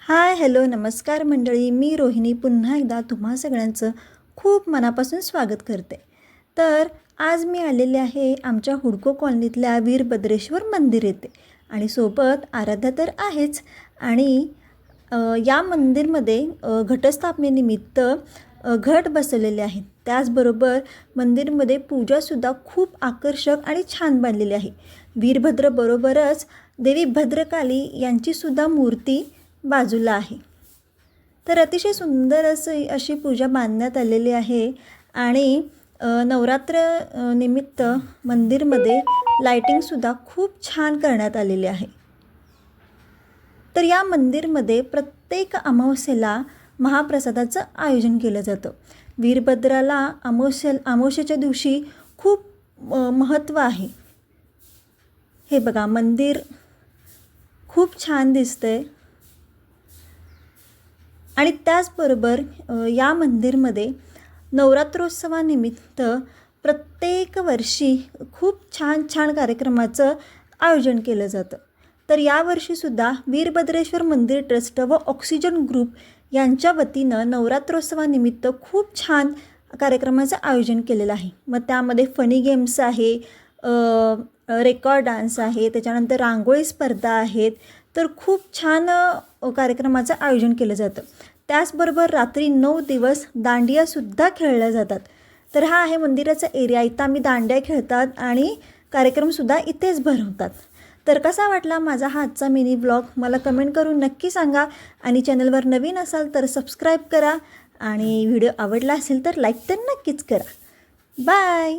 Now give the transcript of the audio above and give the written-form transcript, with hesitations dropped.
Hi hello नमस्कार मंडळी, मी रोहिणी पुन्हा एकदा तुम्हा सगळ्यांचं खूप मनापासून स्वागत करते. तर आज मी आलेले आहे आमच्या हुडको कॉलनीतल्या वीरभद्रेश्वर मंदिर येथे आणि सोबत आराध्या तर आहेच. आणि या मंदिरमध्ये घटस्थापनेनिमित्त घट बसवलेले आहेत. त्याचबरोबर मंदिरमध्ये पूजासुद्धा खूप आकर्षक आणि छान बांधलेली आहे. वीरभद्रबरोबरच देवी भद्रकाली यांचीसुद्धा मूर्ती बाजूला आहे. तर अतिशय सुंदर अशी पूजा बांधण्यात आलेली आहे. आणि नवरात्र निमित्त मंदिरमध्ये लायटिंगसुद्धा खूप छान करण्यात आलेली आहे. तर या मंदिरमध्ये प्रत्येक अमावस्येला महाप्रसादाचं आयोजन केलं जातं. वीरभद्राला अमावस्येच्या दिवशी खूप महत्त्व आहे. हे बघा, मंदिर खूप छान दिसतंय. आणि त्याचबरोबर या मंदिरमध्ये नवरात्रोत्सवानिमित्त प्रत्येक वर्षी खूप छान छान कार्यक्रमाचं आयोजन केलं जातं. तर यावर्षीसुद्धा वीरभद्रेश्वर मंदिर ट्रस्ट व ऑक्सिजन ग्रुप यांच्या वतीनं नवरात्रोत्सवानिमित्त खूप छान कार्यक्रमाचं आयोजन केलेलं आहे. मग त्यामध्ये फनी गेम्स आहे, रेकॉर्ड डान्स आहे, त्याच्यानंतर रांगोळी स्पर्धा आहेत. तर खूप छान कार्यक्रमाचं आयोजन केलं जातं. त्याचबरोबर रात्री 9 दिवस दांडियासुद्धा खेळल्या जातात. तर हा आहे मंदिराचा एरिया. इथं आम्ही दांड्या खेळतात आणि कार्यक्रमसुद्धा इथेच भरवतात. तर कसा वाटला माझा हा आजचा मिनी ब्लॉग मला कमेंट करून नक्की सांगा. आणि चॅनलवर नवीन असाल तर सबस्क्राईब करा आणि व्हिडिओ आवडला असेल तर लाईक तर नक्कीच करा. बाय.